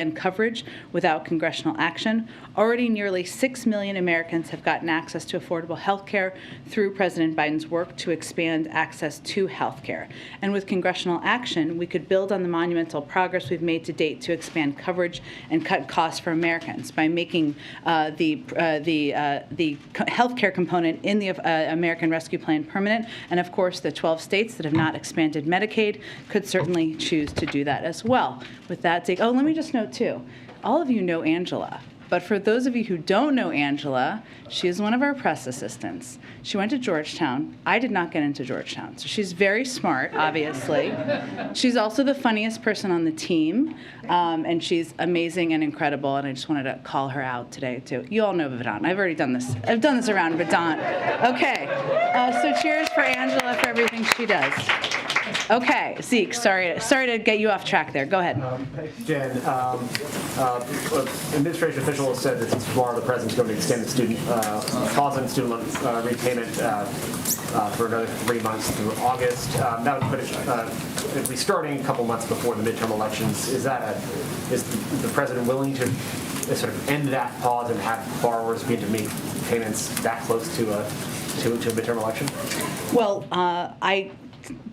and coverage without congressional action. Already nearly 6 million Americans have gotten access to affordable health care through President Biden's work to expand access to health care. And with congressional action, we could build on the monumental progress we've made to date to expand coverage and cut costs for Americans by making the health care component in the American Rescue Plan permanent. And of course, the 12 states that have not expanded Medicaid could certainly choose to do that as well. With that, let me just note too, all of you know Angela. But for those of you who don't know Angela, she is one of our press assistants. She went to Georgetown. I did not get into Georgetown. So she's very smart, obviously. She's also the funniest person on the team. And she's amazing and incredible. And I just wanted to call her out today, too. You all know Vedant. I've already done this. I've done this around Vedant. Okay. So cheers for Angela for everything she does. Okay, Zeke, sorry to get you off track there. Go ahead. Jen, administration officials said that since tomorrow the president's going to extend the pause on student loan repayment for another 3 months through August. That would put it at least starting a couple months before the midterm elections. Is the president willing to sort of end that pause and have borrowers begin to make payments that close to a midterm election? Well,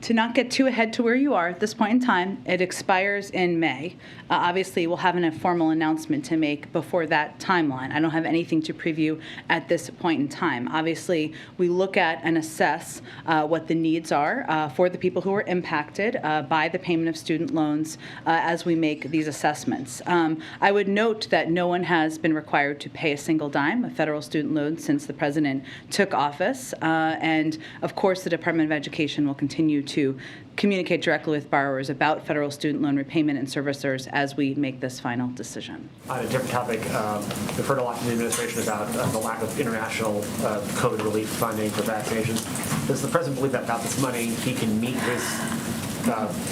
to not get too ahead to where you are at this point in time, it expires in May. Obviously, we'll have a formal announcement to make before that timeline. I don't have anything to preview at this point in time. Obviously, we look at and assess what the needs are for the people who are impacted by the payment of student loans as we make these assessments. I would note that no one has been required to pay a single dime of federal student loans since the president took office. And of course, the Department of Education will continue to communicate directly with borrowers about federal student loan repayment and servicers as we make this final decision. On a different topic, we've heard a lot from the administration about the lack of international COVID relief funding for vaccinations. Does the president believe that without this money, he can meet his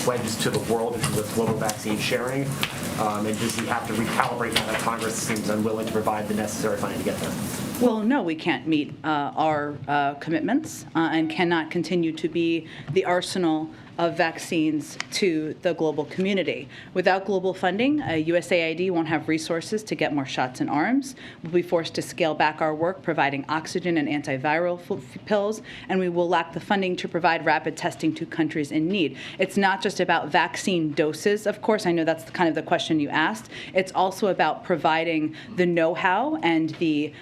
pledges to the world in terms of global vaccine sharing? And does he have to recalibrate now that Congress seems unwilling to provide the necessary funding to get there? Well, no, we can't meet our commitments and cannot continue to be the arsenal of vaccines to the global community. Without global funding, USAID won't have resources to get more shots in arms. We'll be forced to scale back our work providing oxygen and antiviral pills, and we will lack the funding to provide rapid testing to countries in need. It's not just about vaccine doses, of course. I know that's kind of the question you asked. It's also about providing the know-how and the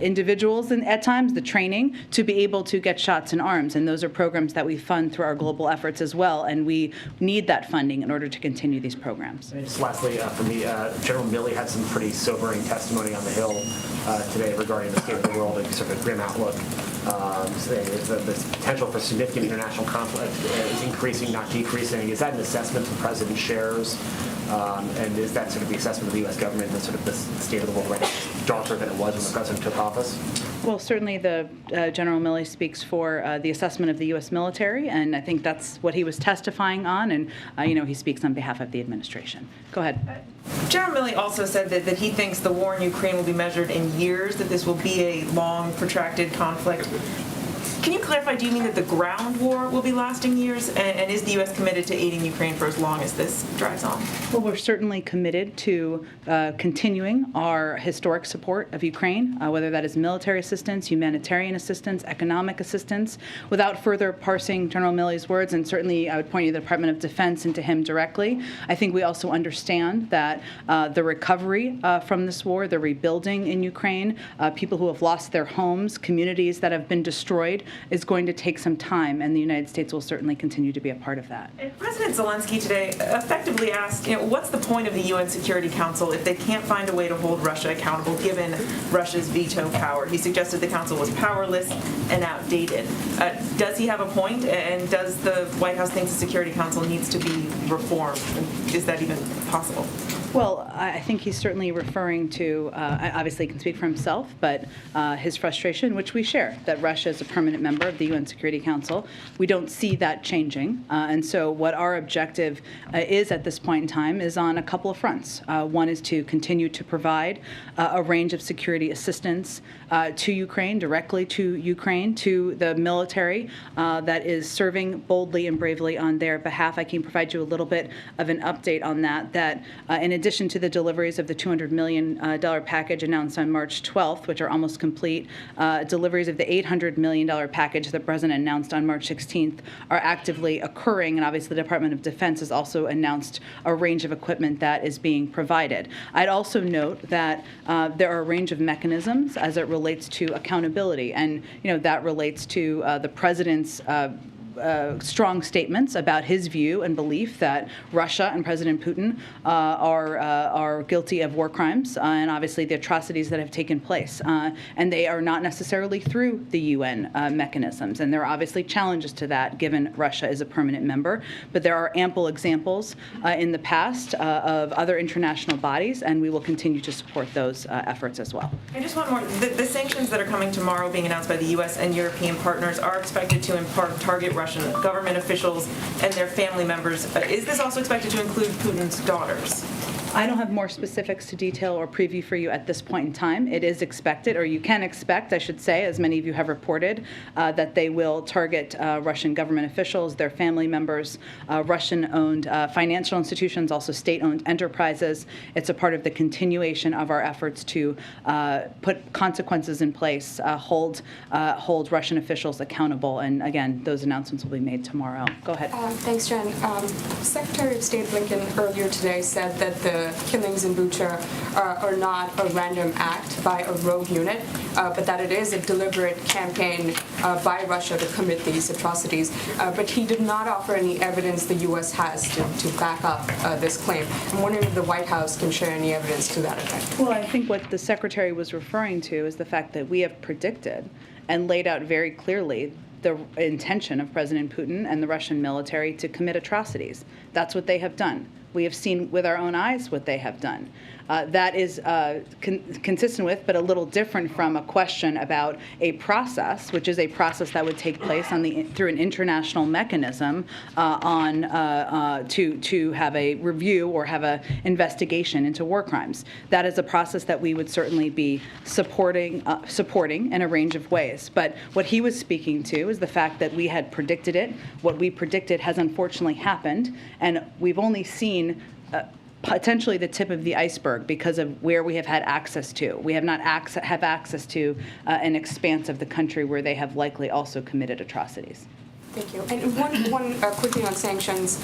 individuals and at times the training to be able to get shots in arms, and those are programs that we fund through our global efforts as well, and we need that funding in order to continue these programs. And just lastly, for me, General Milley had some pretty sobering testimony on the Hill today regarding the state of the world and sort of a grim outlook. The potential for significant international conflict is increasing, not decreasing. Is that an assessment the president shares? And is that sort of the assessment of the U.S. government that sort of the state of the world right now is darker than it was when the president took office? Well, certainly the General Milley speaks for the assessment of the U.S. military, and I think that's what he was testifying on, and he speaks on behalf of the administration. Go ahead. General Milley also said that he thinks the war in Ukraine will be measured in years, that this will be a long, protracted conflict. Can you clarify, do you mean that the ground war will be lasting years? And is the U.S. committed to aiding Ukraine for as long as this drives on? Well, we're certainly committed to continuing our historic support of Ukraine, whether that is military assistance, humanitarian assistance, economic assistance. Without further parsing General Milley's words, and certainly I would point you to the Department of Defense and to him directly, I think we also understand that the recovery from this war, the rebuilding in Ukraine, people who have lost their homes, communities that have been destroyed, is going to take some time, and the United States will certainly continue to be a part of that. And President Zelenskyy today effectively asked, what's the point of the UN Security Council if they can't find a way to hold Russia accountable given Russia's veto power? He suggested the council was powerless and outdated. Does he have a point, and does the White House think the Security Council needs to be reformed? Is that even possible? Well, I think he's certainly referring to, obviously he can speak for himself, but his frustration, which we share, that Russia is a permanent member of the UN Security Council. We don't see that changing. And so what our objective is at this point in time is on a couple of fronts. One is to continue to provide a range of security assistance to Ukraine, directly to Ukraine, to the military that is serving boldly and bravely on their behalf. I can provide you a little bit of an update on that in addition to the deliveries of the $200 million package announced on March 12th, which are almost complete, deliveries of the $800 million package that the President announced on March 16th are actively occurring, and obviously the Department of Defense has also announced a range of equipment that is being provided. I'd also note that there are a range of mechanisms as it relates to accountability, and that relates to the President's strong statements about his view and belief that Russia and President Putin are guilty of war crimes and obviously the atrocities that have taken place. And they are not necessarily through the UN mechanisms. And there are obviously challenges to that given Russia is a permanent member. But there are ample examples in the past of other international bodies, and we will continue to support those efforts as well. I just want more. The sanctions that are coming tomorrow being announced by the U.S. and European partners are expected to in part target Russian government officials and their family members. Is this also expected to include Putin's daughters? I don't have more specifics to detail or preview for you at this point in time. It is expected, or you can expect, I should say, as many of you have reported, that they will target Russian government officials, their family members, Russian-owned financial institutions, also state-owned enterprises. It's a part of the continuation of our efforts to put consequences in place, hold Russian officials accountable. And again, those announcements will be made tomorrow. Go ahead. Thanks, Jen. Secretary of State Blinken earlier today said that the killings in Bucha are not a random act by a rogue unit, but that it is a deliberate campaign by Russia to commit these atrocities. But he did not offer any evidence the U.S. has to back up this claim. I'm wondering if the White House can share any evidence to that effect. Well, I think what the Secretary was referring to is the fact that we have predicted and laid out very clearly the intention of President Putin and the Russian military to commit atrocities. That's what they have done. We have seen with our own eyes what they have done. That is consistent with, but a little different from a question about a process, which is a process that would take place through an international mechanism to have a review or have an investigation into war crimes. That is a process that we would certainly be supporting in a range of ways. But what he was speaking to is the fact that we had predicted it. What we predicted has unfortunately happened, and we've only seen potentially the tip of the iceberg because of where we have had access to. We have not have access to an expanse of the country where they have likely also committed atrocities. Thank you. And one quickly on sanctions.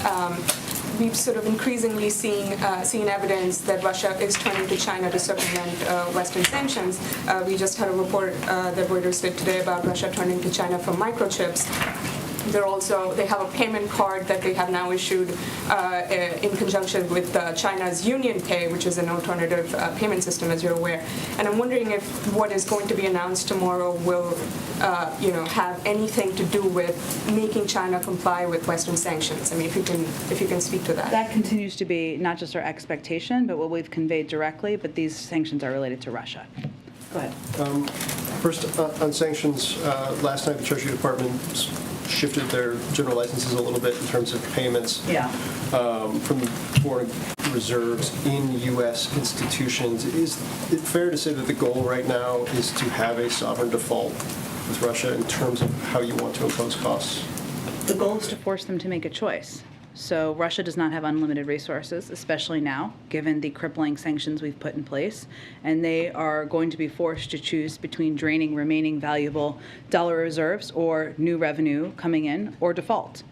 We've sort of increasingly seen evidence that Russia is turning to China to supplement Western sanctions. We just had a report that Reuters did today about Russia turning to China for microchips. They have a payment card that they have now issued in conjunction with China's Union Pay, which is an alternative payment system, as you're aware. And I'm wondering if what is going to be announced tomorrow will, have anything to do with making China comply with Western sanctions. I mean, if you can speak to that. That continues to be not just our expectation, but what we've conveyed directly. But these sanctions are related to Russia. Go ahead. First, on sanctions, last night the Treasury Department shifted their general licenses a little bit in terms of payments from the foreign reserves in U.S. institutions. Is it fair to say that the goal right now is to have a sovereign default with Russia in terms of how you want to impose costs? The goal is to force them to make a choice. So Russia does not have unlimited resources, especially now, given the crippling sanctions we've put in place. And they are going to be forced to choose between draining remaining valuable dollar reserves or new revenue coming in or default.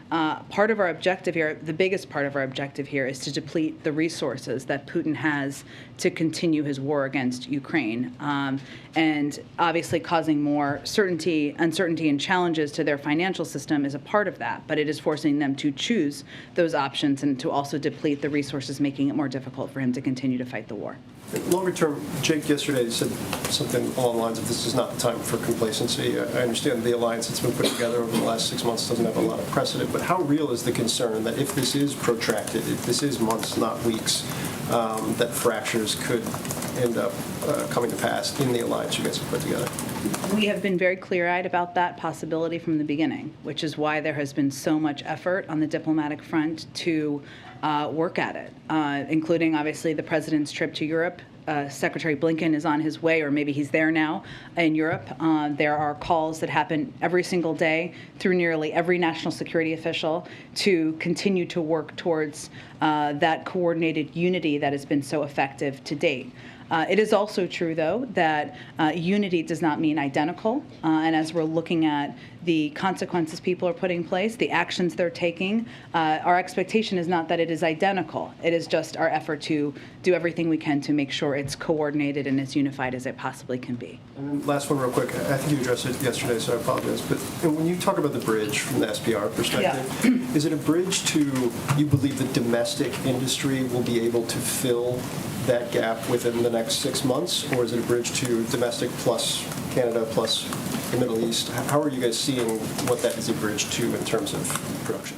Part of our objective here, the biggest part of our objective here, is to deplete the resources that Putin has to continue his war against Ukraine, and obviously causing more uncertainty, and challenges to their financial system is a part of that, but it is forcing them to choose those options and to also deplete the resources, making it more difficult for him to continue to fight the war. Longer term, Jake yesterday said something along the lines of this is not the time for complacency. I understand the alliance that's been put together over the last 6 months doesn't have a lot of precedent, but how real is the concern that if this is protracted, if this is months, not weeks, that fractures could end up coming to pass in the alliance you guys have put together? We have been very clear-eyed about that possibility from the beginning, which is why there has been so much effort on the diplomatic front to work at it, including, obviously, the president's trip to Europe. Secretary Blinken is on his way, or maybe he's there now in Europe. There are calls that happen every single day through nearly every national security official to continue to work towards that coordinated unity that has been so effective to date. It is also true, though, that unity does not mean identical. And as we're looking at the consequences people are putting in place, the actions they're taking, our expectation is not that it is identical. It is just our effort to do everything we can to make sure it's coordinated and as unified as it possibly can be. And then last one real quick. I think you addressed it yesterday, so I apologize. But when you talk about the bridge from the SPR perspective, is it a bridge to, you believe the domestic industry will be able to fill that gap within the next 6 months, or is it a bridge to domestic plus Canada plus the Middle East? How are you guys seeing what that is a bridge to in terms of production?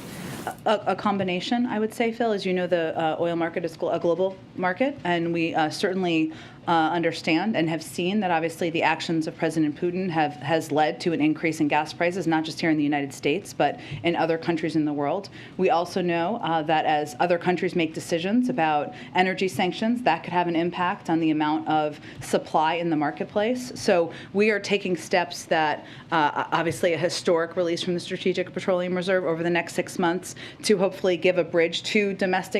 A combination, I would say, Phil. As you know, the oil market is a global market, and we certainly understand and have seen that obviously the actions of President Putin has led to an increase in gas prices, not just here in the United States, but in other countries in the world. We also know that as other countries make decisions about energy sanctions, that could have an impact on the amount of supply in the marketplace. So we are taking steps that obviously a historic release from the Strategic Petroleum Reserve over the next 6 months to hopefully give a bridge to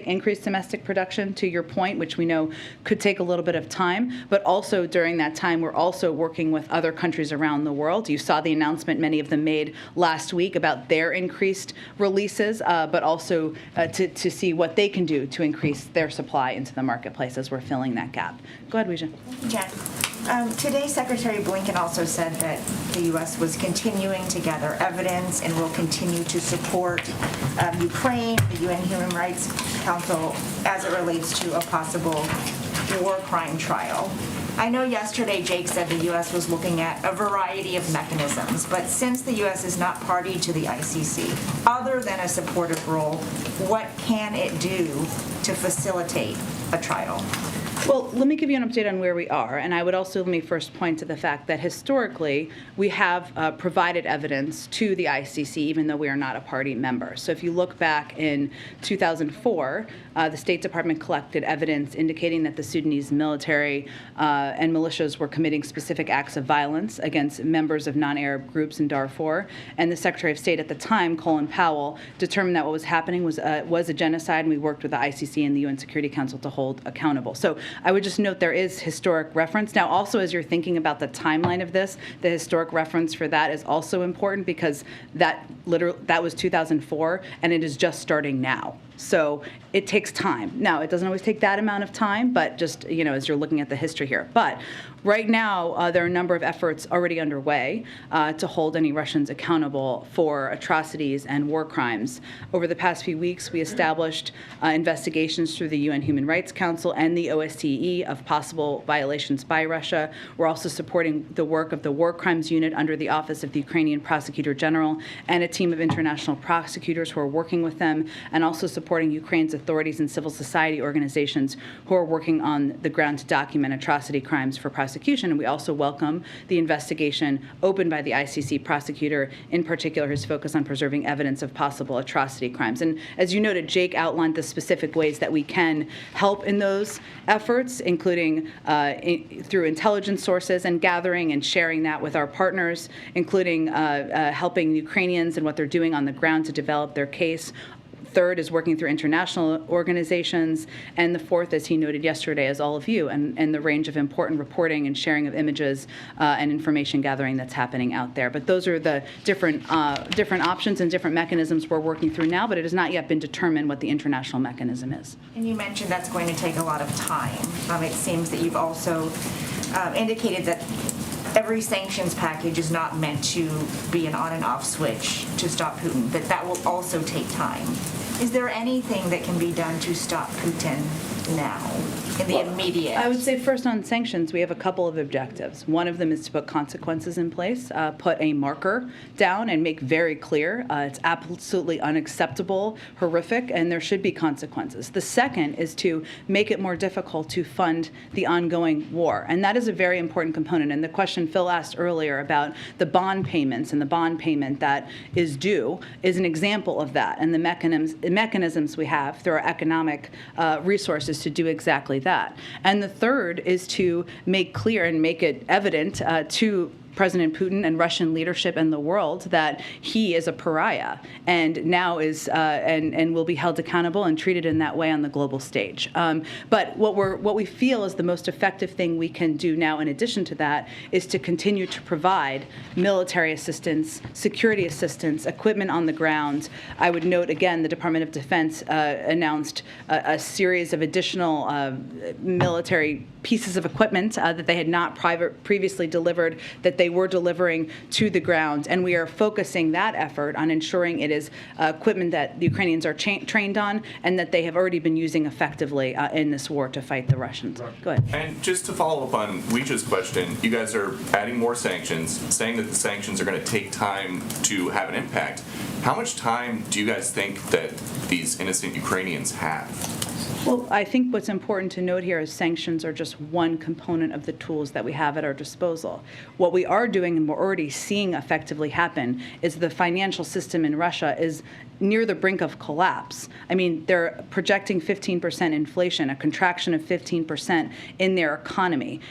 increased domestic production, to your point, which we know could take a little bit of time. But also during that time, we're also working with other countries around the world. You saw the announcement many of them made last week about their increased releases, but also to see what they can do to increase their supply into the marketplace as we're filling that gap. Go ahead, Weijia. Jen, today Secretary Blinken also said that the U.S. was continuing to gather evidence and will continue to support Ukraine, the UN Human Rights Council, as it relates to a possible war crime trial. I know yesterday Jake said the U.S. was looking at a variety of mechanisms, but since the U.S. is not party to the ICC, other than a supportive role, what can it do to facilitate a trial? Well, let me give you an update on where we are, and I would also let me first point to the fact that historically we have provided evidence to the ICC even though we are not a party member. So if you look back in 2004, the State Department collected evidence indicating that the Sudanese military and militias were committing specific acts of violence against members of non-Arab groups in Darfur, and the Secretary of State at the time, Colin Powell, determined that what was happening was a genocide, and we worked with the ICC and the UN Security Council to hold accountable. So I would just note there is historic reference. Now, also, as you're thinking about the timeline of this, the historic reference for that is also important because that was 2004, and it is just starting now. So it takes time. Now, it doesn't always take that amount of time, but just, as you're looking at the history here. But right now, there are a number of efforts already underway to hold any Russians accountable for atrocities and war crimes. Over the past few weeks, we established investigations through the UN Human Rights Council and the OSCE of possible violations by Russia. We're also supporting the work of the War Crimes Unit under the Office of the Ukrainian Prosecutor General and a team of international prosecutors who are working with them, and also supporting Ukraine's authorities and civil society organizations who are working on the ground to document atrocity crimes for prosecution. And we also welcome the investigation opened by the ICC prosecutor, in particular his focus on preserving evidence of possible atrocity crimes. And as you noted, Jake outlined the specific ways that we can help in those efforts, including through intelligence sources and gathering and sharing that with our partners, including helping Ukrainians and what they're doing on the ground to develop their case. Third is working through international organizations. And the fourth, as he noted yesterday, is all of you and the range of important reporting and sharing of images and information gathering that's happening out there. But those are the different options and different mechanisms we're working through now, but it has not yet been determined what the international mechanism is. And you mentioned that's going to take a lot of time. It seems that you've also indicated that every sanctions package is not meant to be an on and off switch to stop Putin, that will also take time. Is there anything that can be done to stop Putin now in the immediate? I would say first on sanctions, we have a couple of objectives. One of them is to put consequences in place, put a marker down and make very clear it's absolutely unacceptable, horrific, and there should be consequences. The second is to make it more difficult to fund the ongoing war, and that is a very important component. And the question Phil asked earlier about the bond payments and the bond payment that is due is an example of that, and the mechanisms we have through our economic resources to do exactly that. And the third is to make clear and make it evident to President Putin and Russian leadership and the world that he is a pariah and now is and will be held accountable and treated in that way on the global stage. But what we feel is the most effective thing we can do now in addition to that is to continue to provide military assistance, security assistance, equipment on the ground. I would note again the Department of Defense announced a series of additional military pieces of equipment that they had not previously delivered that they were delivering to the ground, and we are focusing that effort on ensuring it is equipment that the Ukrainians are trained on and that they have already been using effectively in this war to fight the Russians. Go ahead. And just to follow up on Leach's question, you guys are adding more sanctions, saying that the sanctions are going to take time to have an impact. How much time do you guys think that these innocent Ukrainians have? Well, I think what's important to note here is sanctions are just one component of the tools that we have at our disposal. What we are doing and we're already seeing effectively happen is the financial system in Russia is near the brink of collapse. I mean, they're projecting 15% inflation, a contraction of 15% in their economy.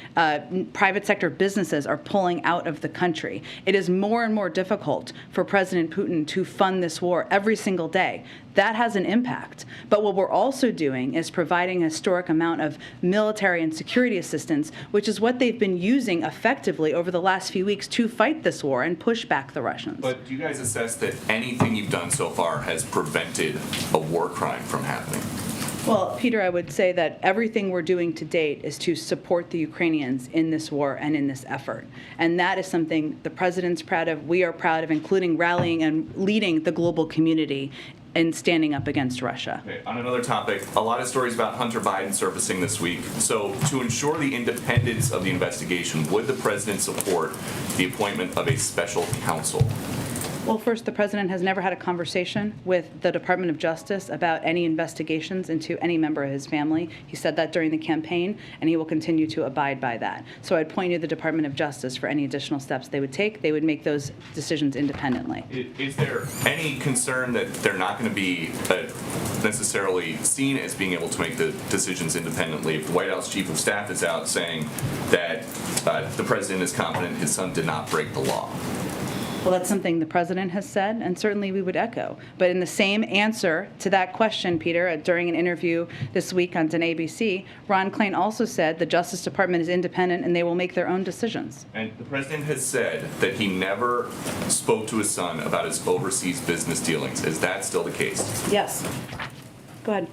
Private sector businesses are pulling out of the country. It is more and more difficult for President Putin to fund this war every single day. That has an impact. But what we're also doing is providing a historic amount of military and security assistance, which is what they've been using effectively over the last few weeks to fight this war and push back the Russians. But do you guys assess that anything you've done so far has prevented a war crime from happening? Well, Peter, I would say that everything we're doing to date is to support the Ukrainians in this war and in this effort. And that is something the president's proud of, we are proud of, including rallying and leading the global community in standing up against Russia. Okay, on another topic, a lot of stories about Hunter Biden surfacing this week. So to ensure the independence of the investigation, would the president support the appointment of a special counsel? Well, first, the president has never had a conversation with the Department of Justice about any investigations into any member of his family. He said that during the campaign, and he will continue to abide by that. So I'd point you to the Department of Justice for any additional steps they would take. They would make those decisions independently. Is there any concern that they're not going to be necessarily seen as being able to make the decisions independently if the White House Chief of Staff is out saying that the president is confident his son did not break the law? Well, that's something the president has said, and certainly we would echo. But in the same answer to that question, Peter, during an interview this week on ABC, Ron Klain also said the Justice Department is independent and they will make their own decisions. And the president has said that he never spoke to his son about his overseas business dealings. Is that still the case? Yes. Go ahead.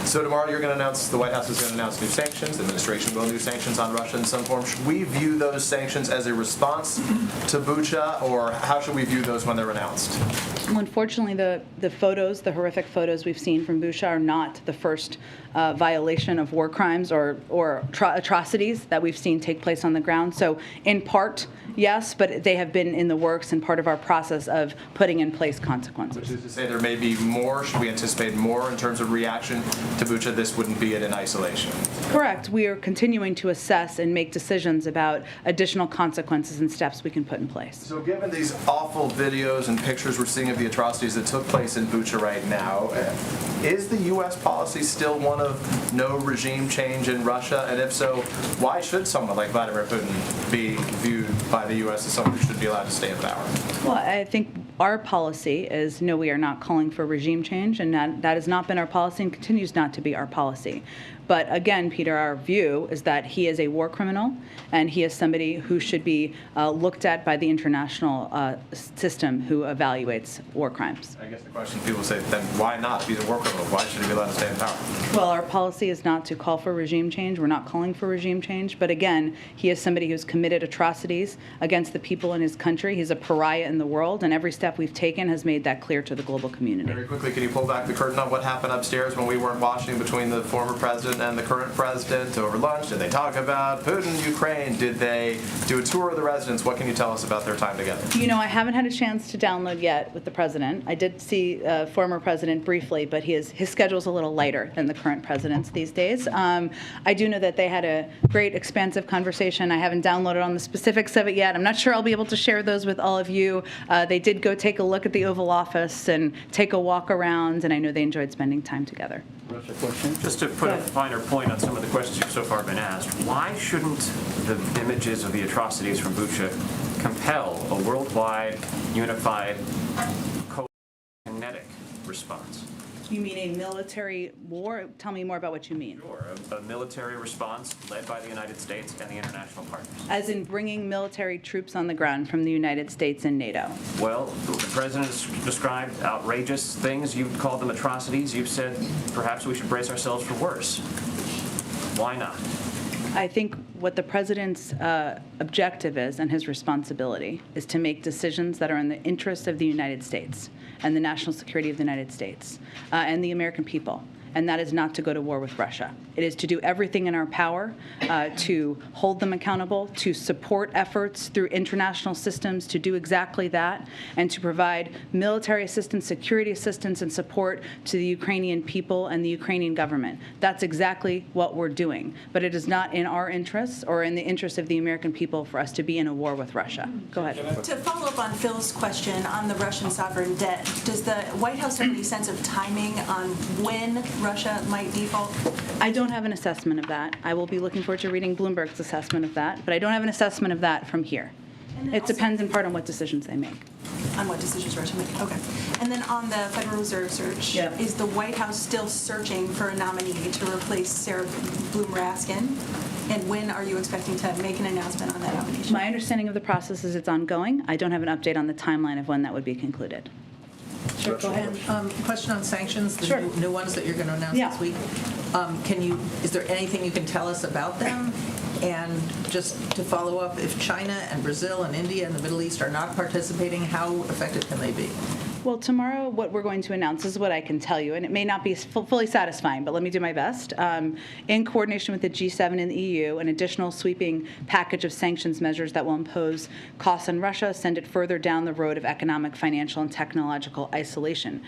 So tomorrow the White House is going to announce new sanctions. The administration will new sanctions on Russia in some form. Should we view those sanctions as a response to Bucha, or how should we view those when they're announced? Well, unfortunately, the photos, the horrific photos we've seen from Bucha are not the first violation of war crimes or atrocities that we've seen take place on the ground. So in part, yes, but they have been in the works and part of our process of putting in place consequences. Which is to say there may be more. Should we anticipate more in terms of reaction to Bucha? This wouldn't be it in isolation. Correct. We are continuing to assess and make decisions about additional consequences and steps we can put in place. So given these awful videos and pictures we're seeing of the atrocities that took place in Bucha right now, is the U.S. policy still one of no regime change in Russia? And if so, why should someone like Vladimir Putin be viewed by the U.S. as someone who should be allowed to stay in power? Well, I think our policy is no, we are not calling for regime change, and that has not been our policy and continues not to be our policy. But again, Peter, our view is that he is a war criminal, and he is somebody who should be looked at by the international system who evaluates war crimes. I guess the question people say, then why not? If he's a war criminal, why should he be allowed to stay in power? Well, our policy is not to call for regime change. We're not calling for regime change. But again, he is somebody who's committed atrocities against the people in his country. He's a pariah in the world, and every step we've taken has made that clear to the global community. Very quickly, can you pull back the curtain on what happened upstairs when we weren't watching between the former president and the current president over lunch? Did they talk about Putin, Ukraine? Did they do a tour of the residence? What can you tell us about their time together? You know, I haven't had a chance to download yet with the president. I did see former president briefly, but his schedule's a little lighter than the current president's these days. I do know that they had a great, expansive conversation. I haven't downloaded on the specifics of it yet. I'm not sure I'll be able to share those with all of you. They did go take a look at the Oval Office and take a walk around, and I know they enjoyed spending time together. Just to put a finer point on some of the questions you've so far been asked, why shouldn't the images of the atrocities from Bucha compel a worldwide, unified, kinetic response? You mean a military war? Tell me more about what you mean. Sure, a military response led by the United States and the international partners. As in bringing military troops on the ground from the United States and NATO. Well, the president has described outrageous things. You've called them atrocities. You've said perhaps we should brace ourselves for worse. Why not? I think what the president's objective is and his responsibility is to make decisions that are in the interest of the United States and the national security of the United States and the American people. And that is not to go to war with Russia. It is to do everything in our power to hold them accountable, to support efforts through international systems to do exactly that, and to provide military assistance, security assistance, and support to the Ukrainian people and the Ukrainian government. That's exactly what we're doing. But it is not in our interests or in the interest of the American people for us to be in a war with Russia. Go ahead. To follow up on Phil's question on the Russian sovereign debt, does the White House have any sense of timing on when Russia might default? I don't have an assessment of that. I will be looking forward to reading Bloomberg's assessment of that, but I don't have an assessment of that from here. It depends in part on what decisions they make. On what decisions Russia make? Okay. And then on the Federal Reserve search, Yeah. is the White House still searching for a nominee to replace Sarah Bloom Raskin? And when are you expecting to make an announcement on that nomination? My understanding of the process is it's ongoing. I don't have an update on the timeline of when that would be concluded. Sure, go ahead. Question on sanctions, the Sure. new ones that you're going to announce Yeah. this week. Is there anything you can tell us about them? And just to follow up, if China and Brazil and India and the Middle East are not participating, how effective can they be? Well, tomorrow what we're going to announce is what I can tell you, and it may not be fully satisfying, but let me do my best. In coordination with the G7 and the EU, an additional sweeping package of sanctions measures that will impose costs on Russia, send it further down the road of economic, financial, and technological isolation.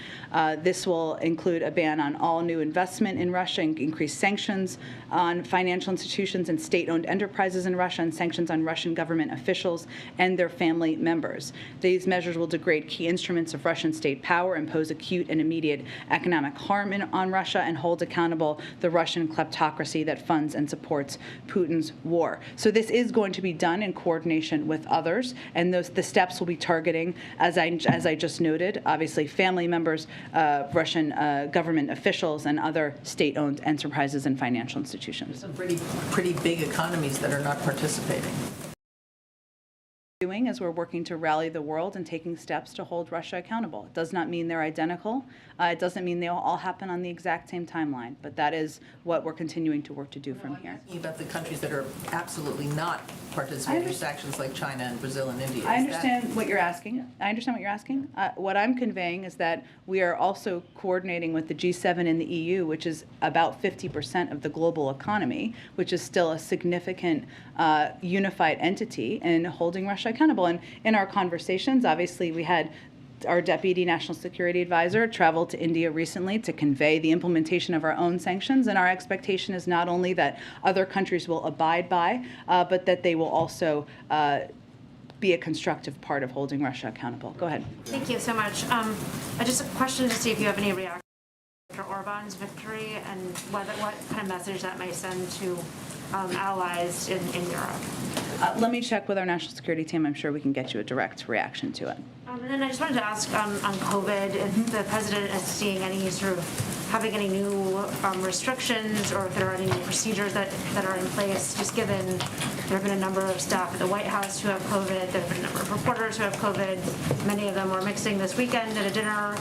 This will include a ban on all new investment in Russia, and increased sanctions on financial institutions and state-owned enterprises in Russia, and sanctions on Russian government officials and their family members. These measures will degrade key instruments of Russian state power, impose acute and immediate economic harm on Russia, and hold accountable the Russian kleptocracy that funds and supports Putin's war. So this is going to be done in coordination with others, and the steps will be targeting, as I just noted, obviously family members, Russian government officials, and other state-owned enterprises and financial institutions. Some pretty big economies that are not participating. Doing as we're working to rally the world and taking steps to hold Russia accountable. It does not mean they're identical. It doesn't mean they'll all happen on the exact same timeline, but that is what we're continuing to work to do from here. About the countries that are absolutely not participating in sanctions like China and Brazil and India. I understand what you're asking. What I'm conveying is that we are also coordinating with the G7 and the EU, which is about 50% of the global economy, which is still a significant unified entity, in holding Russia accountable. And in our conversations, obviously, we had our Deputy National Security Advisor traveled to India recently to convey the implementation of our own sanctions, and our expectation is not only that other countries will abide by, but that they will also be a constructive part of holding Russia accountable. Go ahead. Thank you so much. I just a question to see if you have any reaction to Orban's victory and what kind of message that may send to allies in Europe. Let me check with our national security team. I'm sure we can get you a direct reaction to it. And then I just wanted to ask on COVID, if the president is seeing any sort of having any new restrictions, or if there are any new procedures that are in place, just given there have been a number of staff at the White House who have COVID, there have been a number of reporters who have COVID, many of them were mixing this weekend at a dinner.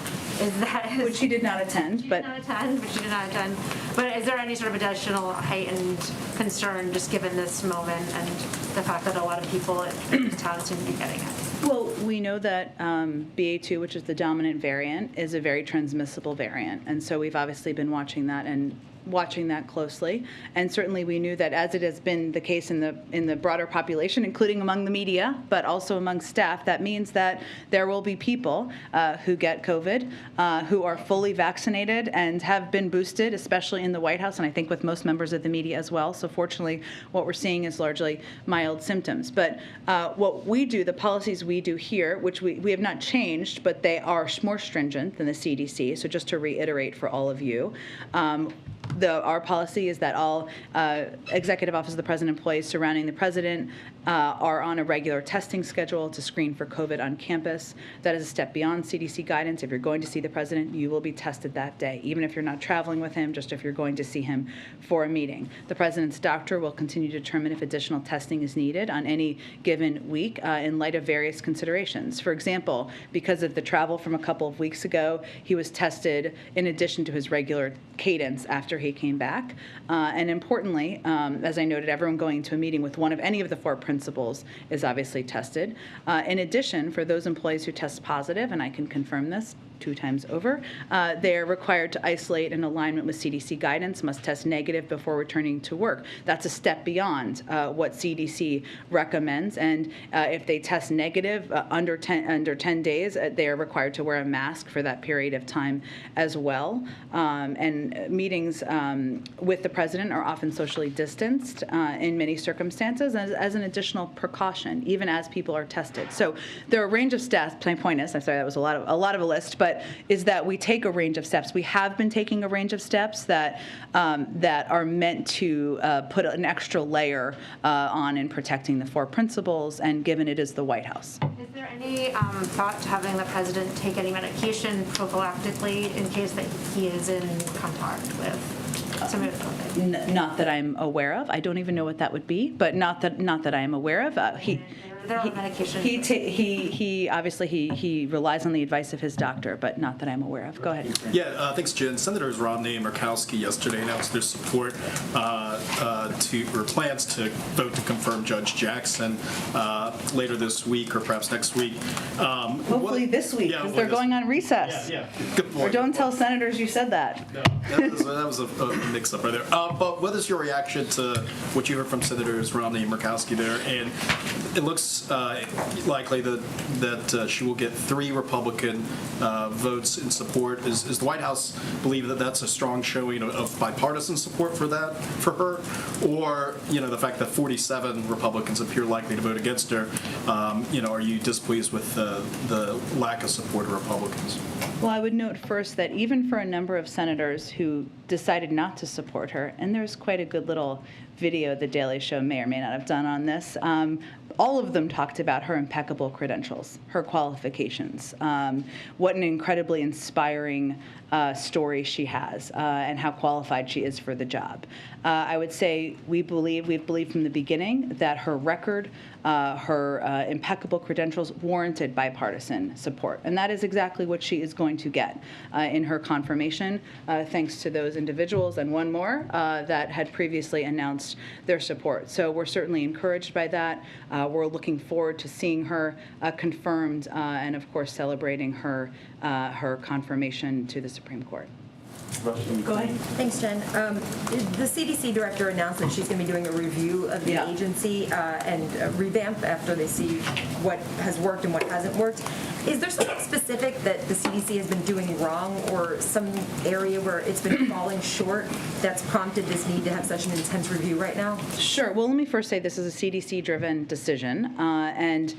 Which she did not attend. But is there any sort of additional heightened concern just given this moment and the fact that a lot of people in town seem to be getting it? Well, we know that BA2, which is the dominant variant, is a very transmissible variant. And so we've obviously been watching that and watching that closely. And certainly we knew that, as it has been the case in the broader population, including among the media, but also among staff, that means that there will be people who get COVID, who are fully vaccinated and have been boosted, especially in the White House, and I think with most members of the media as well. So fortunately, what we're seeing is largely mild symptoms. But what we do, the policies we do here, which we have not changed, but they are more stringent than the CDC. So just to reiterate for all of you, our policy is that all Executive Office of the President employees surrounding the President are on a regular testing schedule to screen for COVID on campus. That is a step beyond CDC guidance. If you're going to see the President, you will be tested that day, even if you're not traveling with him, just if you're going to see him for a meeting. The President's doctor will continue to determine if additional testing is needed on any given week in light of various considerations. For example, because of the travel from a couple of weeks ago, he was tested in addition to his regular cadence after he came back. And importantly, as I noted, everyone going to a meeting with one of any of the four principals is obviously tested. In addition, for those employees who test positive, and I can confirm this 2 times over, they are required to isolate in alignment with CDC guidance, must test negative before returning to work. That's a step beyond what CDC recommends. And if they test negative under 10 days, they are required to wear a mask for that period of time as well. And meetings with the President are often socially distanced in many circumstances as an additional precaution, even as people are tested. So there are a range of steps. My point is, I'm sorry, that was a lot of a list, but is that we take a range of steps. We have been taking a range of steps that are meant to put an extra layer on in protecting the four principals, and given it is the White House. Is there any thought to having the President take any medication prophylactically in case that he is in contact with somebody with COVID? Not that I'm aware of. I don't even know what that would be, but not that I am aware of. They're on medication. He obviously he relies on the advice of his doctor, but not that I'm aware of. Go ahead. Yeah, thanks, Jen. Senators Romney and Murkowski yesterday announced their support or plans to vote to confirm Judge Jackson later this week or perhaps next week. Hopefully this week, because they're going on recess. Yeah. Good point. Or don't tell senators you said that. No, that was a mix-up right there. But what is your reaction to what you heard from Senators Romney and Murkowski there? And it looks likely that she will get 3 Republican votes in support. Is the White House believe that that's a strong showing of bipartisan support for her, or the fact that 47 Republicans appear likely to vote against her? Are you displeased with the lack of support of Republicans? Well, I would note first that even for a number of senators who decided not to support her, and there's quite a good little video The Daily Show may or may not have done on this, all of them talked about her impeccable credentials, her qualifications, what an incredibly inspiring story she has, and how qualified she is for the job. I would say we've believed from the beginning that her record, her impeccable credentials warranted bipartisan support. And that is exactly what she is going to get in her confirmation, thanks to those individuals and one more that had previously announced their support. So we're certainly encouraged by that. We're looking forward to seeing her confirmed and, of course, celebrating her confirmation to the Supreme Court. Go ahead. Thanks, Jen. The CDC director announced that she's going to be doing a review of the agency and revamp after they see what has worked and what hasn't worked. Is there something specific that the CDC has been doing wrong, or some area where it's been falling short that's prompted this need to have such an intense review right now? Sure. Well, let me first say this is a CDC-driven decision, and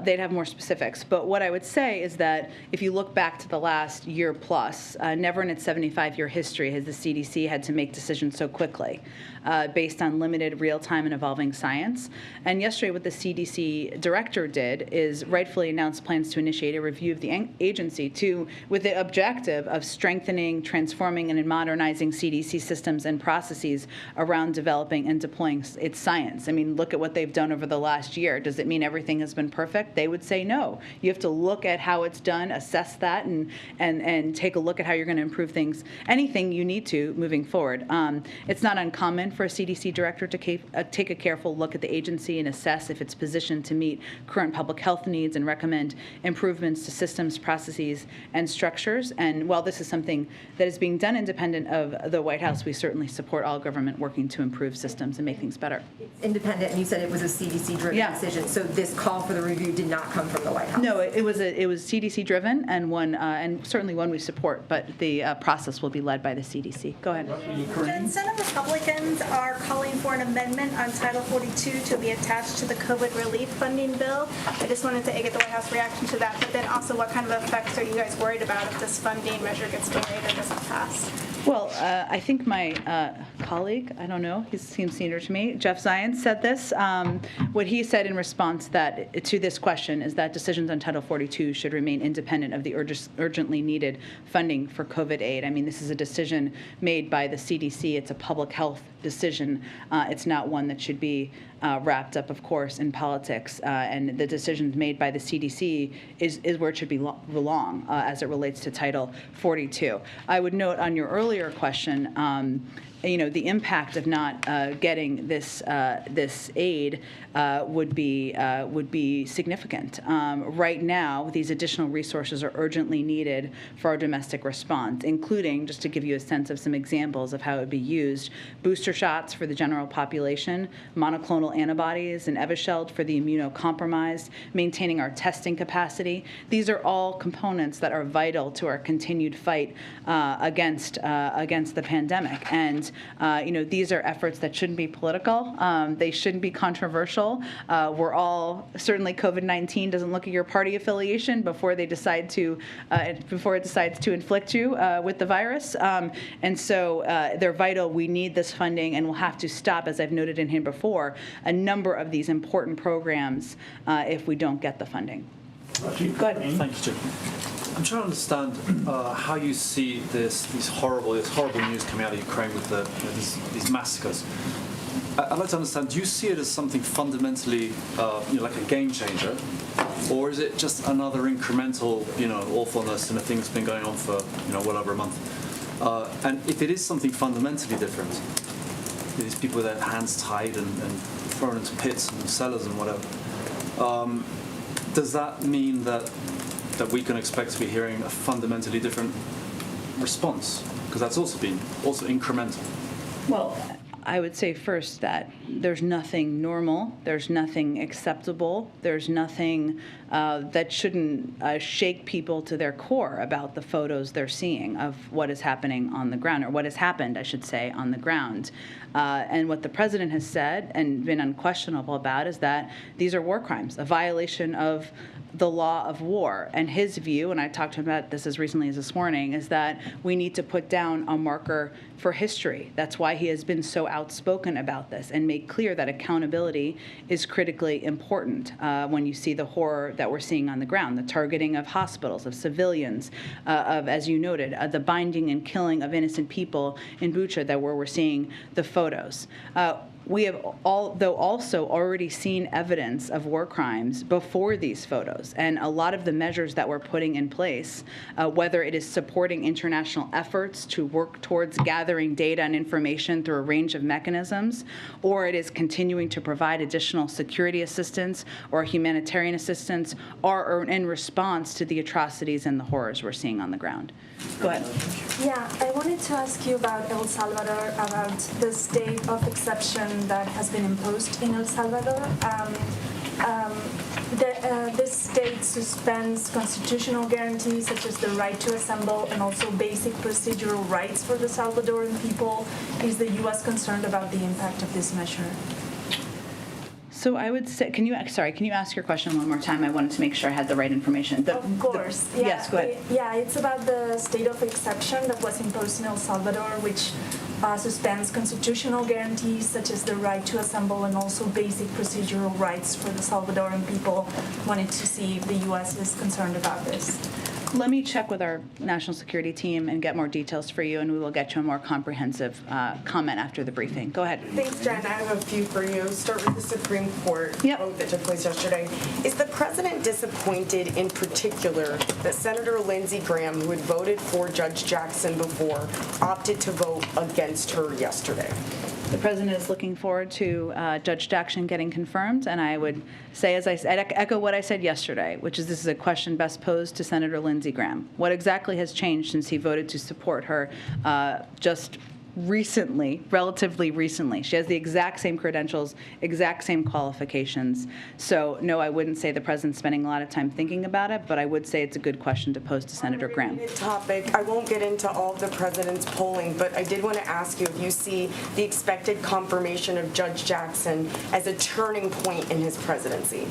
they'd have more specifics. But what I would say is that if you look back to the last year plus, never in its 75-year history has the CDC had to make decisions so quickly based on limited real-time and evolving science. And yesterday what the CDC director did is rightfully announce plans to initiate a review of the agency with the objective of strengthening, transforming, and modernizing CDC systems and processes around developing and deploying its science. I mean, look at what they've done over the last year. Does it mean everything has been perfect? They would say no. You have to look at how it's done, assess that, and take a look at how you're going to improve things, anything you need to moving forward. It's not uncommon for a CDC director to take a careful look at the agency and assess if it's positioned to meet current public health needs and recommend improvements improvements to systems, processes, and structures. And while this is something that is being done independent of the White House, we certainly support all government working to improve systems and make things better. Independent, and you said it was a CDC-driven decision, so this call for the review did not come from the White House? No, it was CDC-driven, and one, and certainly one we support, but the process will be led by the CDC. Go ahead. Jen, Senate Republicans are calling for an amendment on Title 42 to be attached to the COVID relief funding bill. I just wanted to get the White House reaction to that, but then also what kind of effects are you guys worried about if this funding measure gets delayed or doesn't pass? Well, I think my colleague, I don't know, he seems senior to me, Jeff Zients said this. What he said in response to this question is that decisions on Title 42 should remain independent of the urgently needed funding for COVID aid. I mean, this is a decision made by the CDC. It's a public health decision. It's not one that should be wrapped up, of course, in politics. And the decisions made by the CDC is where it should belong as it relates to Title 42. I would note on your earlier question, the impact of not getting this aid would be significant. Right now, these additional resources are urgently needed for our domestic response, including, just to give you a sense of some examples of how it would be used, booster shots for the general population, monoclonal antibodies and Evusheld for the immunocompromised, maintaining our testing capacity. These are all components that are vital to our continued fight against the pandemic. And these are efforts that shouldn't be political. They shouldn't be controversial. We're all, certainly COVID-19 doesn't look at your party affiliation before it decides to inflict you with the virus. And so they're vital. We need this funding, and we'll have to stop, as I've noted in here before, a number of these important programs if we don't get the funding. Go ahead. Thank you, Jim. I'm trying to understand how you see this horrible news coming out of Ukraine with these massacres. I'd like to understand, do you see it as something fundamentally, like a game changer, or is it just another incremental, awfulness and a thing that's been going on for, well over a month? And if it is something fundamentally different, these people with their hands tied and thrown into pits and cellars and whatever, does that mean that we can expect to be hearing a fundamentally different response? Because that's also been incremental. Well, I would say first that there's nothing normal, there's nothing acceptable, there's nothing that shouldn't shake people to their core about the photos they're seeing of what is happening on the ground, or what has happened, I should say, on the ground. And what the president has said and been unquestionable about is that these are war crimes, a violation of the law of war. And his view, and I talked to him about this as recently as this morning, is that we need to put down a marker for history. That's why he has been so outspoken about this and made clear that accountability is critically important when you see the horror that we're seeing on the ground, the targeting of hospitals, of civilians, of, as you noted, the binding and killing of innocent people in Bucha, where we're seeing the photos. We have also already seen evidence of war crimes before these photos, and a lot of the measures that we're putting in place, whether it is supporting international efforts to work towards gathering data and information through a range of mechanisms, or it is continuing to provide additional security assistance or humanitarian assistance, are in response to the atrocities and the horrors we're seeing on the ground. Go ahead. Yeah, I wanted to ask you about El Salvador, about the state of exception that has been imposed in El Salvador. This state suspends constitutional guarantees such as the right to assemble and also basic procedural rights for the Salvadoran people. Is the U.S. concerned about the impact of this measure? So I would say, can you ask your question one more time? I wanted to make sure I had the right information. Of course. Yeah. Yes, go ahead. Yeah, it's about the state of exception that was imposed in El Salvador, which suspends constitutional guarantees such as the right to assemble and also basic procedural rights for the Salvadoran people. Wanted to see if the U.S. is concerned about this. Let me check with our national security team and get more details for you, and we will get you a more comprehensive comment after the briefing. Go ahead. Thanks, Jen. I have a few for you. Start with the Supreme Court vote that took place yesterday. Is the president disappointed in particular that Senator Lindsey Graham, who had voted for Judge Jackson before, opted to vote against her yesterday? The president is looking forward to Judge Jackson getting confirmed, and I would say, as I said, echo what I said yesterday, which is this is a question best posed to Senator Lindsey Graham. What exactly has changed since he voted to support her just recently, relatively recently? She has the exact same credentials, exact same qualifications. So no, I wouldn't say the president's spending a lot of time thinking about it, but I would say it's a good question to pose to Senator Graham. Topic. I won't get into all of the president's polling, but I did want to ask you if you see the expected confirmation of Judge Jackson as a turning point in his presidency.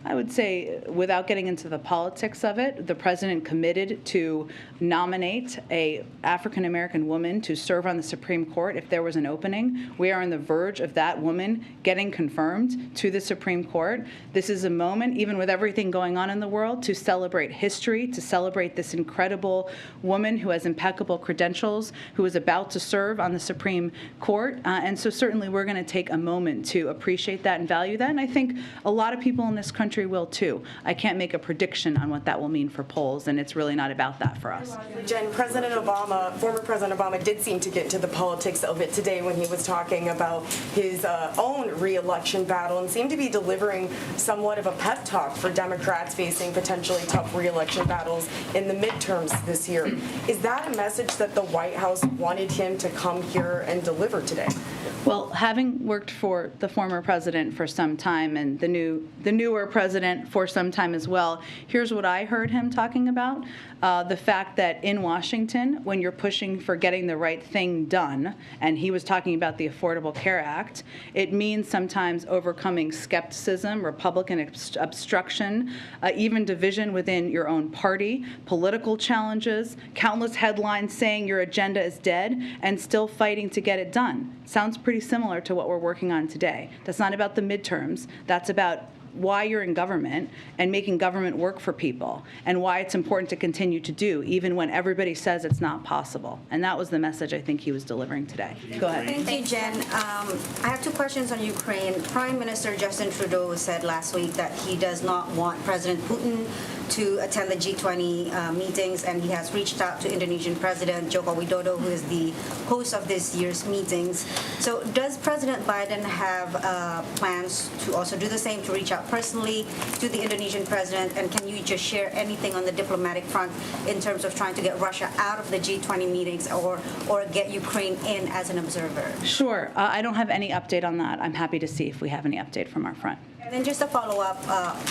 I would say, without getting into the politics of it, the president committed to nominate a African-American woman to serve on the Supreme Court if there was an opening. We are on the verge of that woman getting confirmed to the Supreme Court. This is a moment, even with everything going on in the world, to celebrate history, to celebrate this incredible woman who has impeccable credentials, who is about to serve on the Supreme Court. And so certainly we're going to take a moment to appreciate that and value that. And I think a lot of people in this country will too. I can't make a prediction on what that will mean for polls, and it's really not about that for us. Jen, President Obama, former President Obama, did seem to get into the politics of it today when he was talking about his own re-election battle and seemed to be delivering somewhat of a pep talk for Democrats facing potentially tough re-election battles in the midterms this year. Is that a message that the White House wanted him to come here and deliver today? Well, having worked for the former president for some time and the newer president for some time as well, here's what I heard him talking about. The fact that in Washington, when you're pushing for getting the right thing done, and he was talking about the Affordable Care Act, it means sometimes overcoming skepticism, Republican obstruction, even division within your own party, political challenges, countless headlines saying your agenda is dead, and still fighting to get it done. Sounds pretty similar to what we're working on today. That's not about the midterms. That's about why you're in government and making government work for people, and why it's important to continue to do, even when everybody says it's not possible. And that was the message I think he was delivering today. Go ahead. Thank you, Jen. I have two questions on Ukraine. Prime Minister Justin Trudeau said last week that he does not want President Putin to attend the G20 meetings, and he has reached out to Indonesian President Joko Widodo, who is the host of this year's meetings. So does President Biden have plans to also do the same, to reach out personally to the Indonesian president? And can you just share anything on the diplomatic front in terms of trying to get Russia out of the G20 meetings or get Ukraine in as an observer? Sure. I don't have any update on that. I'm happy to see if we have any update from our front. And then just a follow-up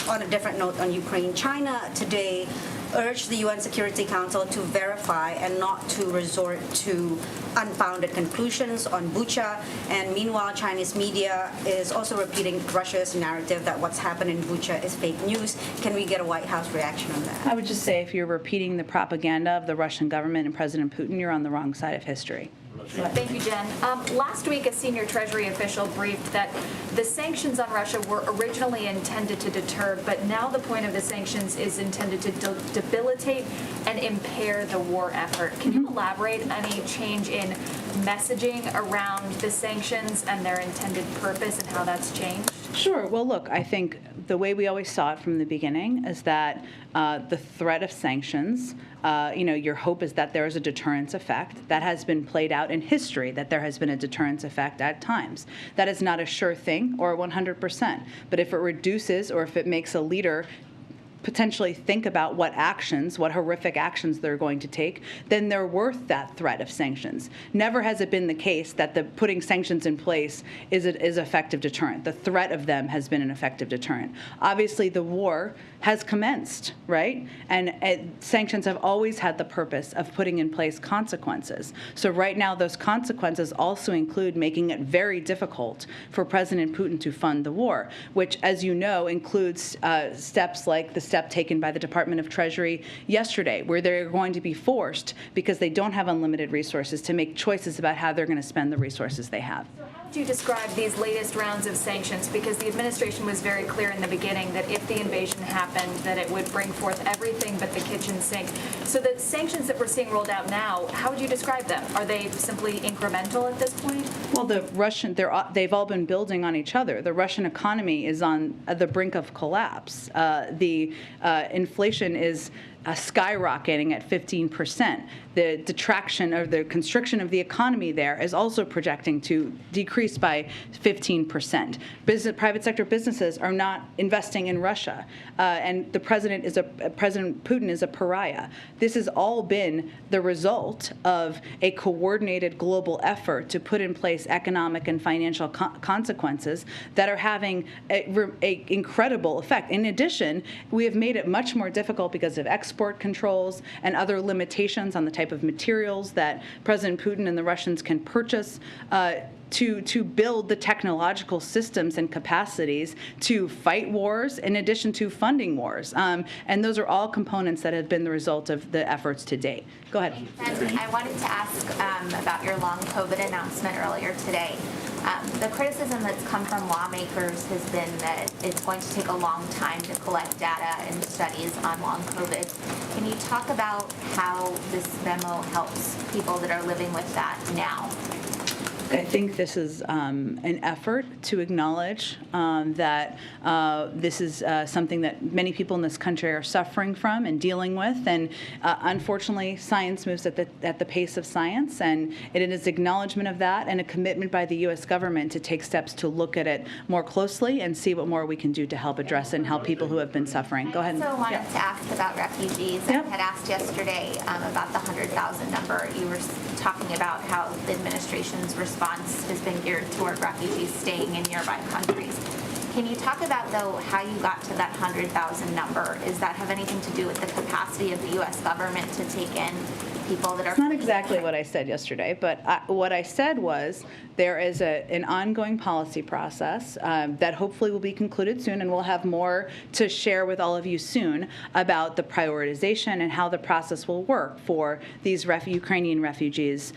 on a different note on Ukraine. China today urged the UN Security Council to verify and not to resort to unfounded conclusions on Bucha. And meanwhile, Chinese media is also repeating Russia's narrative that what's happened in Bucha is fake news. Can we get a White House reaction on that? I would just say if you're repeating the propaganda of the Russian government and President Putin, you're on the wrong side of history. Thank you, Jen. Last week, a senior Treasury official briefed that the sanctions on Russia were originally intended to deter, but now the point of the sanctions is intended to debilitate and impair the war effort. Can you elaborate any change in messaging around the sanctions and their intended purpose and how that's changed? Sure. Well, look, I think the way we always saw it from the beginning is that the threat of sanctions, your hope is that there is a deterrence effect. That has been played out in history, that there has been a deterrence effect at times. That is not a sure thing or 100%. But if it reduces or if it makes a leader potentially think about what horrific actions they're going to take, then they're worth that threat of sanctions. Never has it been the case that the putting sanctions in place is effective deterrent. The threat of them has been an effective deterrent. Obviously, the war has commenced, right? And sanctions have always had the purpose of putting in place consequences. So right now, those consequences also include making it very difficult for President Putin to fund the war, which, as you know, includes steps like the step taken by the Department of Treasury yesterday, where they're going to be forced, because they don't have unlimited resources, to make choices about how they're going to spend the resources they have. How do you describe these latest rounds of sanctions? Because the administration was very clear in the beginning that if the invasion happened, that it would bring forth everything but the kitchen sink. So the sanctions that we're seeing rolled out now, how would you describe them? Are they simply incremental at this point? Well, they've all been building on each other. The Russian economy is on the brink of collapse. The inflation is skyrocketing at 15%. The detraction or the constriction of the economy there is also projecting to decrease by 15%. Private sector businesses are not investing in Russia, and the President Putin is a pariah. This has all been the result of a coordinated global effort to put in place economic and financial consequences that are having a incredible effect. In addition, we have made it much more difficult because of export controls and other limitations on the type of materials that President Putin and the Russians can purchase to build the technological systems and capacities to fight wars in addition to funding wars. And those are all components that have been the result of the efforts to date. Go ahead. And I wanted to ask about your long COVID announcement earlier today. The criticism that's come from lawmakers has been that it's going to take a long time to collect data and studies on long COVID. Can you talk about how this memo helps people that are living with that now? I think this is an effort to acknowledge that this is something that many people in this country are suffering from and dealing with. And unfortunately, science moves at the pace of science, and it is acknowledgement of that and a commitment by the U.S. government to take steps to look at it more closely and see what more we can do to help address it and help people who have been suffering. Go ahead. I also wanted to ask about refugees. I had asked yesterday about the 100,000 number. You were talking about how the administration's response has been geared toward refugees staying in nearby countries. Can you talk about, though, how you got to that 100,000 number? Does that have anything to do with the capacity of the U.S. government to take in people that are... It's not exactly what I said yesterday, but what I said was there is an ongoing policy process that hopefully will be concluded soon, and we'll have more to share with all of you soon about the prioritization and how the process will work for these Ukrainian refugees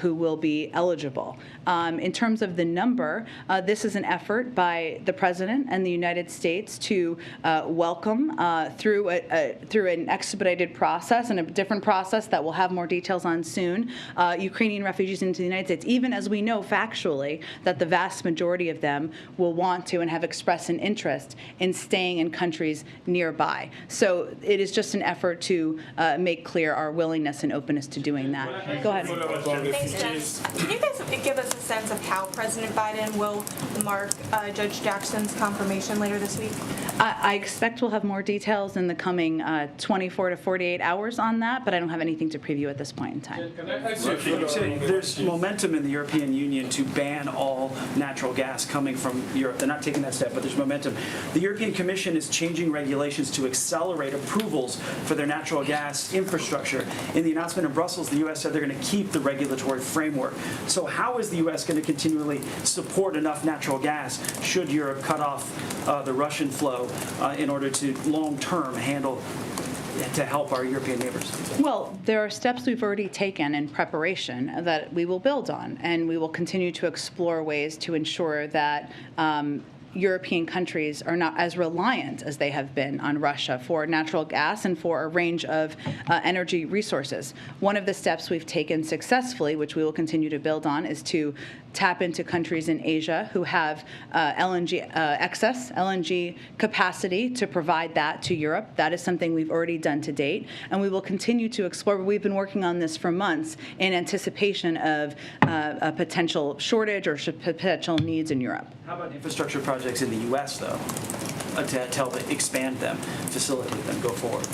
who will be eligible. In terms of the number, this is an effort by the President and the United States to welcome through an expedited process and a different process that we'll have more details on soon, Ukrainian refugees into the United States, even as we know factually that the vast majority of them will want to and have expressed an interest in staying in countries nearby. So it is just an effort to make clear our willingness and openness to doing that. Go ahead. Thanks, Jen. Can you guys give us a sense of how President Biden will mark Judge Jackson's confirmation later this week? I expect we'll have more details in the coming 24 to 48 hours on that, but I don't have anything to preview at this point in time. There's momentum in the European Union to ban all natural gas coming from Europe. They're not taking that step, but there's momentum. The European Commission is changing regulations to accelerate approvals for their natural gas infrastructure. In the announcement in Brussels, the U.S. said they're going to keep the regulatory framework. So how is the U.S. going to continually support enough natural gas should Europe cut off the Russian flow in order to long-term to help our European neighbors? Well, there are steps we've already taken in preparation that we will build on, and we will continue to explore ways to ensure that European countries are not as reliant as they have been on Russia for natural gas and for a range of energy resources. One of the steps we've taken successfully, which we will continue to build on, is to tap into countries in Asia who have excess LNG capacity to provide that to Europe. That is something we've already done to date, and we will continue to explore. We've been working on this for months in anticipation of a potential shortage or potential needs in Europe. How about infrastructure projects in the U.S., though, to help expand them, facilitate them, go forward?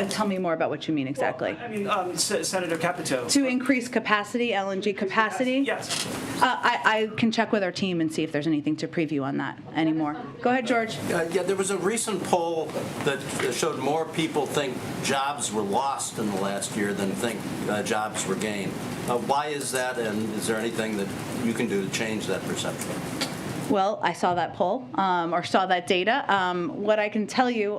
Tell me more about what you mean exactly. Well, I mean, Senator Capito. To increase capacity, LNG capacity? Yes. I can check with our team and see if there's anything to preview on that anymore. Go ahead, George. Yeah, there was a recent poll that showed more people think jobs were lost in the last year than think jobs were gained. Why is that, and is there anything that you can do to change that perception? Well, I saw that poll, or saw that data. What I can tell you,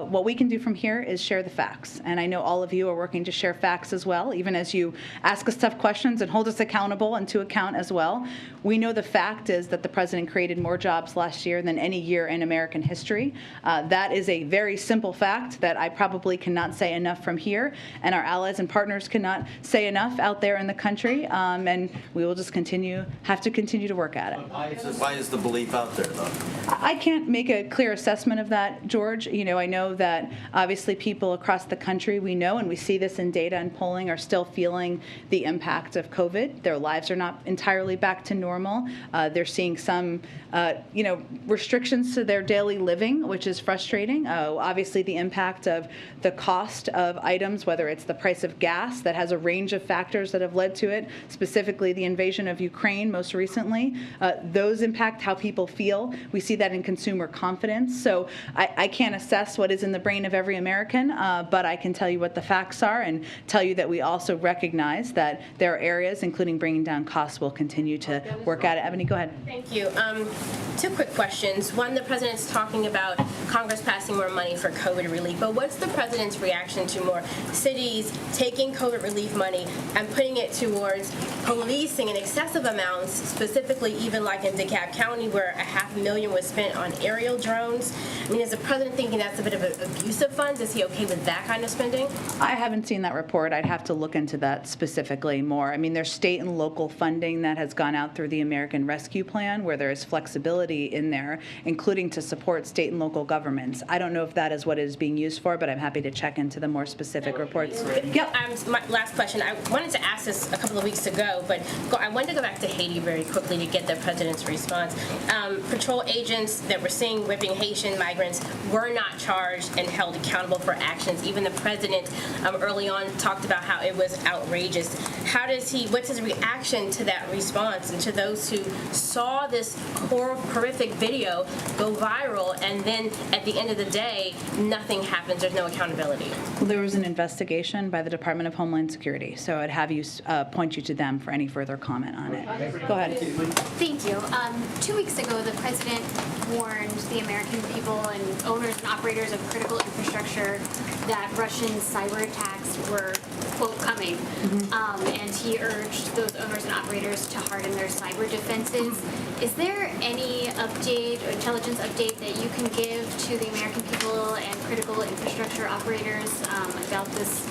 what we can do from here is share the facts. And I know all of you are working to share facts as well, even as you ask us tough questions and hold us accountable and to account as well. We know the fact is that the president created more jobs last year than any year in American history. That is a very simple fact that I probably cannot say enough from here, and our allies and partners cannot say enough out there in the country. And we will just have to continue to work at it. Why is the the belief out there, though? I can't make a clear assessment of that, George. I know that obviously people across the country, we know, and we see this in data and polling, are still feeling the impact of COVID. Their lives are not entirely back to normal. They're seeing some, restrictions to their daily living, which is frustrating. Obviously, the impact of the cost of items, whether it's the price of gas, that has a range of factors that have led to it, specifically the invasion of Ukraine most recently. Those impact how people feel. We see that in consumer confidence. So I can't assess what is in the brain of every American, but I can tell you what the facts are and tell you that we also recognize that there are areas, including bringing down costs, we'll continue to work at it. Ebony, go ahead. Thank you. Two quick questions. One, the president's talking about Congress passing more money for COVID relief, but what's the president's reaction to more cities taking COVID relief money and putting it towards policing in excessive amounts, specifically even like in DeKalb County where $500,000 was spent on aerial drones? I mean, is the president thinking that's a bit of an abuse of funds? Is he okay with that kind of spending? I haven't seen that report. I'd have to look into that specifically more. I mean, there's state and local funding that has gone out through the American Rescue Plan where there is flexibility in there, including to support state and local governments. I don't know if that is what it is being used for, but I'm happy to check into the more specific reports. Yep. My last question. I wanted to ask this a couple of weeks ago, but I wanted to go back to Haiti very quickly to get the president's response. Patrol agents that were seen whipping Haitian migrants were not charged and held accountable for actions. Even the president early on talked about how it was outrageous. What's his reaction to that response and to those who saw this horrific video go viral and then at the end of the day, nothing happens, there's no accountability? Well, there was an investigation by the Department of Homeland Security, so I'd have you point you to them for any further comment on it. Go ahead. Thank you. 2 weeks ago, the president warned the American people and owners and operators of critical infrastructure that Russian cyber attacks were, quote, coming. And he urged those owners and operators to harden their cyber defenses. Is there any update or intelligence update that you can give to the American people and critical infrastructure operators about this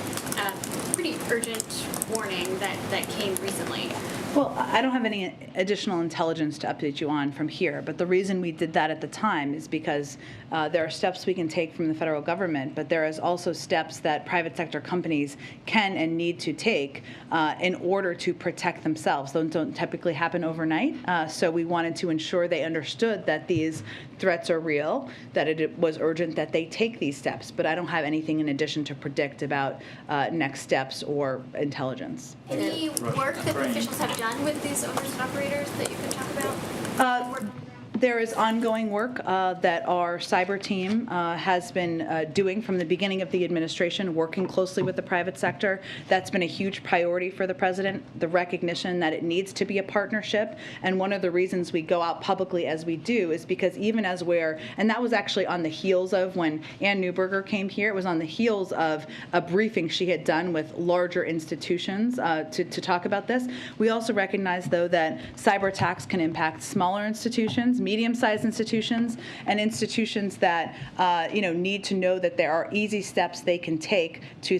pretty urgent warning that came recently? Well, I don't have any additional intelligence to update you on from here, but the reason we did that at the time is because there are steps we can take from the federal government, but there is also steps that private sector companies can and need to take in order to protect themselves. Those don't typically happen overnight, so we wanted to ensure they understood that these threats are real, that it was urgent that they take these steps, but I don't have anything in addition to predict about next steps or intelligence. Any work that officials have done with these owners and operators that you can talk about? There is ongoing work that our cyber team has been doing from the beginning of the administration, working closely with the private sector. That's been a huge priority for the president, the recognition that it needs to be a partnership. And one of the reasons we go out publicly as we do is because even as and that was actually on the heels of when Ann Neuberger came here, it was on the heels of a briefing she had done with larger institutions to talk about this. We also recognize, though, that cyber attacks can impact smaller institutions, medium-sized institutions, and institutions that need to know that there are easy steps they can take to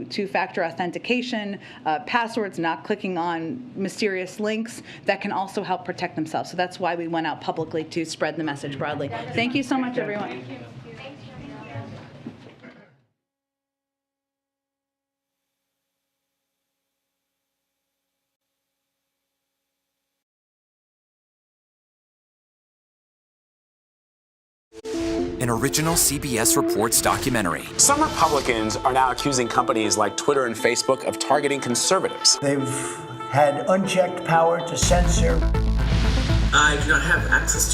two-factor authentication, passwords, not clicking on mysterious links that can also help protect themselves. So that's why we went out publicly to spread the message broadly. Thank you so much, everyone. An original CBS Reports documentary. Some Republicans are now accusing companies like Twitter and Facebook of targeting conservatives. They've had unchecked power to censor. I do not have access to